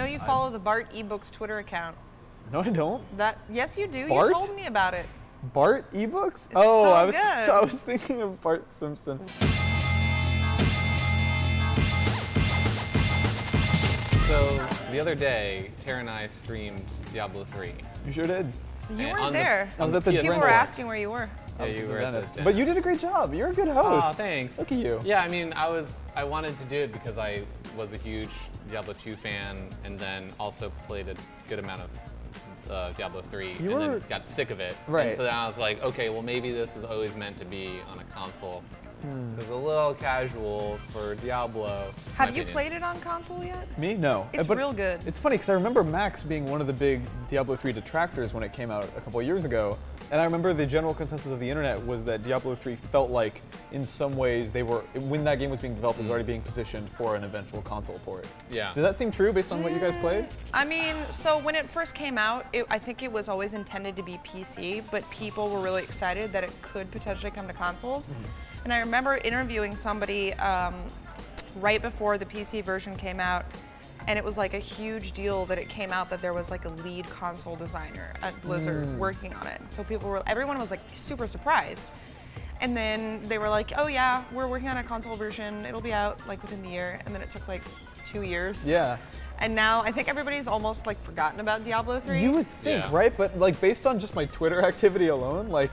know you follow the Bart eBooks Twitter account. No, I don't. Yes, you do. Bart? You told me about it. Bart eBooks? So I was thinking of Bart Simpson. So the other day, Tara and I streamed Diablo 3. You sure did. You weren't there. I was at the People were asking where you were. Yeah, you were at the dentist. But you did a great job. You're a good host. Oh, thanks. Look at you. Yeah, I mean, I wanted to do it because I was a huge Diablo 2 fan, and then also played a good amount of Diablo 3, and then got sick of it. Right. And so then I was like, okay, well maybe this is always meant to be on a console. It's a little casual for Diablo. Have you played it on console yet? Me? No. It's real good. It's funny because I remember Max being one of the big Diablo 3 detractors when it came out a couple of years ago. And I remember the general consensus of the internet was that Diablo 3 felt like, in some ways, when that game was being developed, it was already being positioned for an eventual console port. Yeah. Does that seem true based on what you guys played? I mean, so when it first came out, I think it was always intended to be PC, but people were really excited that it could potentially come to consoles. And I remember interviewing somebody right before the PC version came out, and it was like a huge deal that it came out that there was like a lead console designer at Blizzard working on it. So everyone was like super surprised. And then they were like, oh yeah, we're working on a console version. It'll be out like within the year. And then it took like 2 years. Yeah. And now I think everybody's almost like forgotten about Diablo 3. You would think, right? But like based on just my Twitter activity alone, like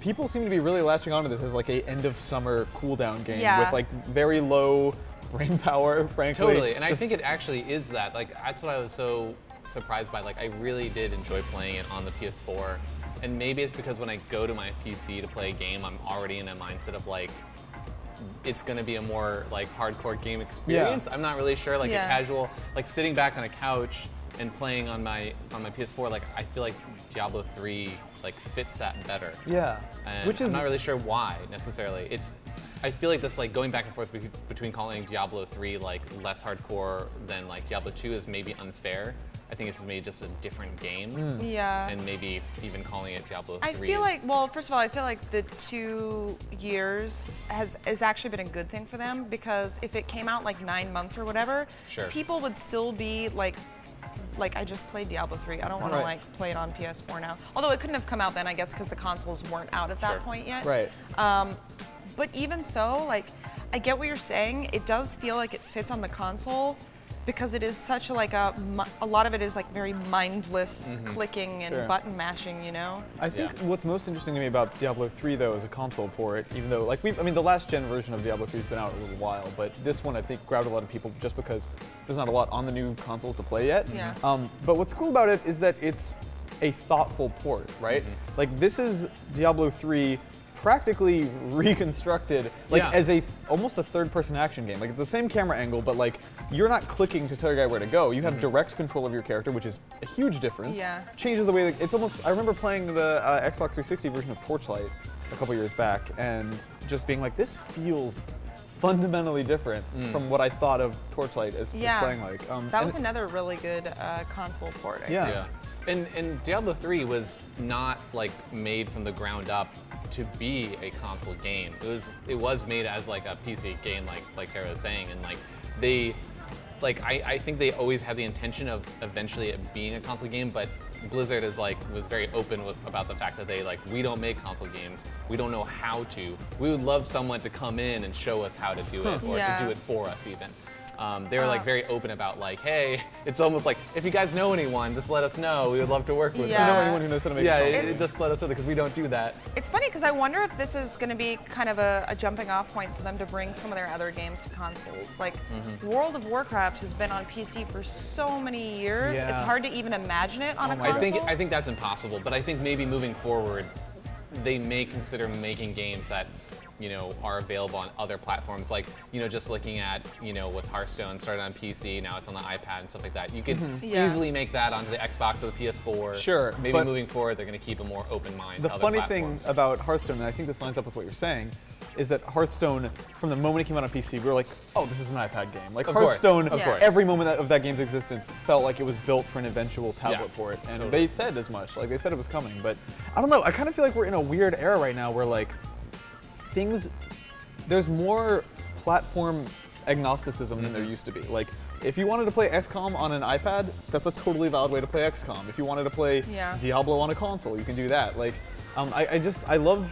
people seem to be really latching onto this as like a end of summer cooldown game with like very low brain power, frankly. Totally, and I think it actually is that. Like that's what I was so surprised by. Like I really did enjoy playing it on the PS4, and maybe it's because when I go to my PC to play a game, I'm already in a mindset of like, it's going to be a more like hardcore game experience. I'm not really sure, like a casual, like sitting back on a couch and playing on my PS4. Like I feel like Diablo 3 like fits that better. Yeah, and I'm not really sure why necessarily. I feel like this like going back and forth between calling Diablo 3 like less hardcore than like Diablo 2 is maybe unfair. I think it's maybe just a different game. Yeah. And maybe even calling it Diablo 3 I feel like, well, first of all, I feel like the 2 years has actually been a good thing for them, because if it came out like 9 months or whatever, people would still be like I just played Diablo 3. I don't want to like play it on PS4 now. Although it couldn't have come out then, I guess, because the consoles weren't out at that point yet. Right. But even so, like, I get what you're saying. It does feel like it fits on the console, because it is such a lot of it is like very mindless clicking and button mashing, you know? I think what's most interesting to me about Diablo 3 though is a console port, even though like I mean the last gen version of Diablo 3 has been out a little while, but this one I think grabbed a lot of people just because there's not a lot on the new consoles to play yet. Yeah. But what's cool about it is that it's a thoughtful port, right? Like this is Diablo 3 practically reconstructed, like as almost a third-person action game. Like it's the same camera angle, but like you're not clicking to tell your guy where to go. You have direct control of your character, which is a huge difference. Yeah. Changes the way that it's almost. I remember playing the Xbox 360 version of Torchlight a couple years back, and just being like, this feels fundamentally different from what I thought of Torchlight as playing like. That was another really good console port. I think. And Diablo 3 was not like made from the ground up to be a console game. It was made as like a PC game, like Tara was saying, and like I think they always had the intention of eventually it being a console game, but Blizzard was very open about the fact that we don't make console games. We don't know how to. We would love someone to come in and show us how to do it, or to do it for us even. They were like very open about like, hey, it's almost like, if you guys know anyone, just let us know. We would love to work with you. If you know anyone who knows how to make just let us know, because we don't do that. It's funny because I wonder if this is going to be kind of a jumping off point for them to bring some of their other games to consoles. Like World of Warcraft has been on PC for so many years. It's hard to even imagine it on a console. I think that's impossible, but I think maybe moving forward, they may consider making games that are available on other platforms. Like, just looking at, with Hearthstone, started on PC, now it's on the iPad and stuff like that. You could easily make that onto the Xbox or the PS4. Sure. Maybe moving forward, they're going to keep a more open mind. The funny thing about Hearthstone, and I think this lines up with what you're saying, is that Hearthstone, from the moment it came out on PC, we were like, oh, this is an iPad game. Like Hearthstone, every moment of that game's existence felt like it was built for an eventual tablet port, and they said as much. Like, they said it was coming, but I don't know. I kind of feel like we're in a weird era right now where like, there's more platform agnosticism than there used to be. Like, if you wanted to play XCOM on an iPad, that's a totally valid way to play XCOM. If you wanted to play Diablo on a console, you can do that. Like, I love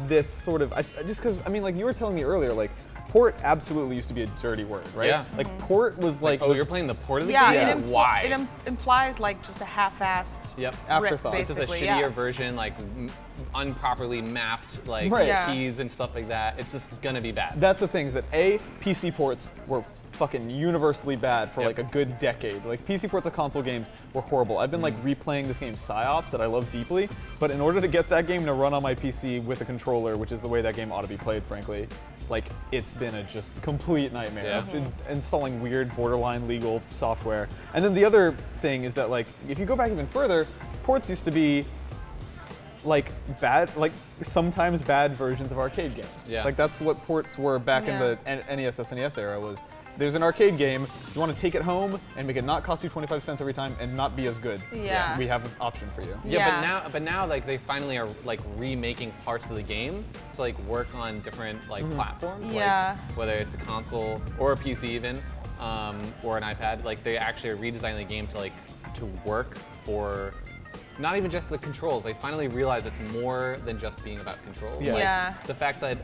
this sort of, just because, I mean, like you were telling me earlier, like, port absolutely used to be a dirty word, right? Yeah. Like, port was like... oh, you're playing the port of the game? Yeah, why? It implies, like, just a half-assed afterthought. It's just a shittier version, like, unproperly mapped, like, keys and stuff like that. It's just gonna be bad. That's the thing, is that PC ports were fucking universally bad for like a good decade. Like, PC ports of console games were horrible. I've been like replaying this game Psyops that I love deeply, but in order to get that game to run on my PC with a controller, which is the way that game ought to be played, frankly, like, it's been a just complete nightmare. I've been installing weird borderline legal software. And then the other thing is that, like, if you go back even further, ports used to be like bad, like sometimes bad versions of arcade games. Yeah. Like, that's what ports were back in the NES, SNES era. Was there's an arcade game, you want to take it home and make it not cost you 25 cents every time and not be as good. Yeah. We have an option for you. Yeah, but now like they finally are like remaking parts of the game to like work on different like platforms. Yeah. Like, whether it's a console or a PC even, or an iPad. Like, they actually are redesigning the game to work for not even just the controls. They finally realize it's more than just being about controls. Like, the fact that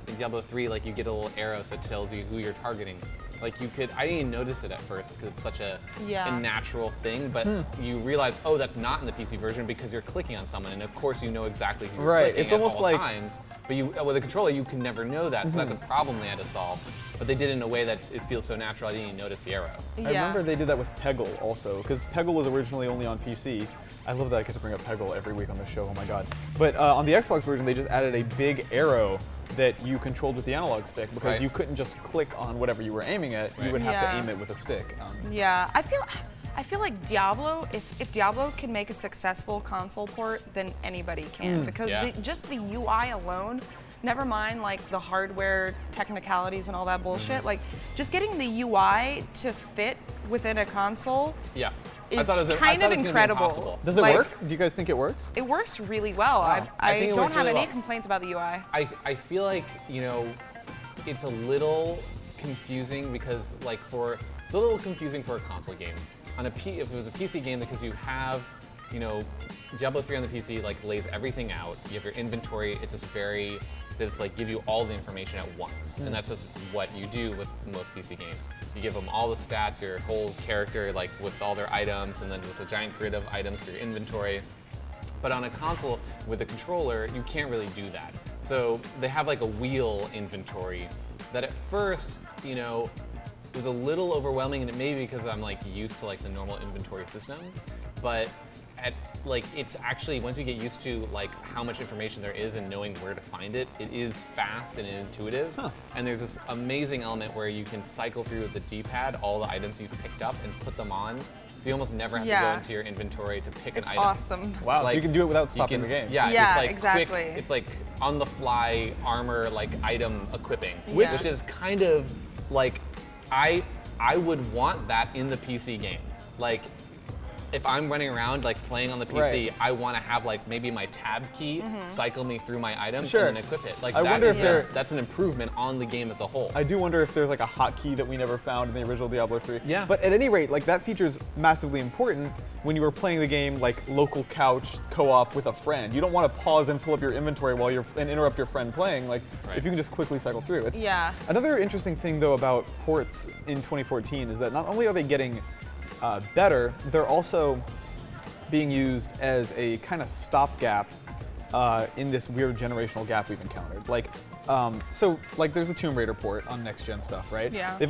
in Diablo 3, like, you get a little arrow so it tells you who you're targeting. Like, I didn't even notice it at first because it's such a natural thing, but you realize, oh, that's not in the PC version because you're clicking on someone, and of course you know exactly who you're clicking it's almost at all like times. But with a controller, you can never know that, so that's a problem they had to solve. But they did it in a way that it feels so natural, I didn't even notice the arrow. I remember they did that with Peggle also, because Peggle was originally only on PC. I love that I get to bring up Peggle every week on the show, oh my god. But on the Xbox version, they just added a big arrow that you controlled with the analog stick, because you couldn't just click on whatever you were aiming at, you would have to aim it with a stick. Yeah, I feel like Diablo, if Diablo can make a successful console port, then anybody can, because just the UI alone, never mind like the hardware technicalities and all that bullshit, like just getting the UI to fit within a console is kind of incredible. Does it work? Do you guys think it works? It works really well. I don't have any complaints about the UI. I feel like, you know, it's a little confusing because like it's a little confusing for a console game. If it was a PC game, because you have, you know, Diablo 3 on the PC like lays everything out. You have your inventory. It's just it's like give you all the information at once, and that's just what you do with most PC games. You give them all the stats, your whole character, like with all their items, and then just a giant grid of items for your inventory. But on a console with a controller, you can't really do that. So they have like a wheel inventory that at first, you know, was a little overwhelming, and it may be because I'm like used to like the normal inventory system, but it's actually, once you get used to like how much information there is and knowing where to find it, it is fast and intuitive. And there's this amazing element where you can cycle through with the D-pad all the items you've picked up and put them on. So you almost never have to go into your inventory to pick an item. It's awesome. Wow, like, so you can do it without stopping the game. Yeah, it's like exactly. Quick, it's like on the fly armor like item equipping, which is kind of like, I would want that in the PC game. Like, if I'm running around like playing on the PC, I want to have like maybe my tab key cycle me through my items and then equip it. Like, that's an improvement on the game as a whole. I do wonder if there's like a hotkey that we never found in the original Diablo 3. Yeah. But at any rate, like that feature's massively important when you were playing the game like local couch co-op with a friend. You don't want to pause and pull up your inventory while and interrupt your friend playing. Like, if you can just quickly cycle through. Another interesting thing though about ports in 2014 is that not only are they getting better, they're also being used as a kind of stopgap in this weird generational gap we've encountered. Like, so like there's the Tomb Raider port on next-gen stuff, right? Yeah. They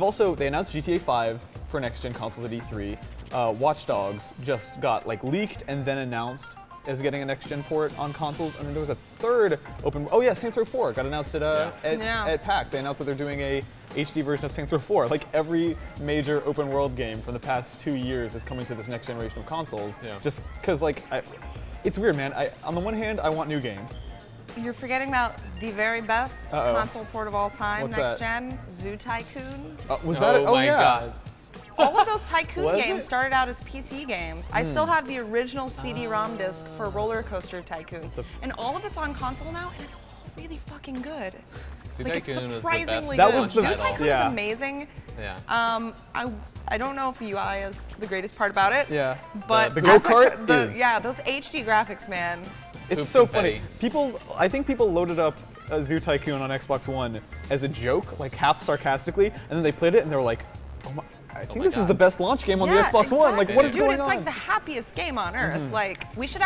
announced GTA 5 for next-gen consoles at E3. Watch Dogs just got like leaked and then announced as getting a next-gen port on consoles, and then there was a third Saints Row 4 got announced at PAX. They announced that they're doing a HD version of Saints Row 4. Like, every major open world game from the past 2 years is coming to this next generation of consoles. Just because, like, it's weird, man. On the one hand, I want new games. You're forgetting about the very best console port of all time, What's next gen, Zoo Tycoon. Was that? Oh my god. All of those Tycoon games started out as PC games. I still have the original CD-ROM disc for Roller Coaster Tycoon, and all of it's on console now, and it's really fucking good. Zoo Like, it's Tycoon was the surprisingly best good. was the- Zoo Tycoon yeah. is amazing. Yeah. I don't know if the UI is the greatest part about it. Yeah. But The as go-kart is- yeah, those HD graphics, man. It's Poop so confetti. funny. I think people loaded up Zoo Tycoon on Xbox One as a joke, like half sarcastically, and then they played it and they were like, "Oh my! I think my this is God. the best launch game on the Yeah, Xbox One. Like, exactly. what is Dude, going it's on?" like the happiest game on earth. Like, we should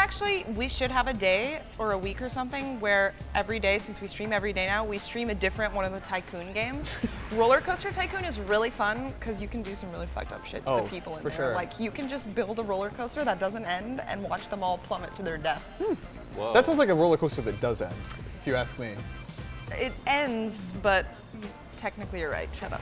have a day or a week or something where every day, since we stream every day now, we stream a different one of the Tycoon games. Roller Coaster Tycoon is really fun because you can do some really fucked up shit to the people in for there. sure. Like, you can just build a roller coaster that doesn't end and watch them all plummet to their death. Whoa. That sounds like a roller coaster that does end, if you ask me. It ends, but technically you're right. Shut up.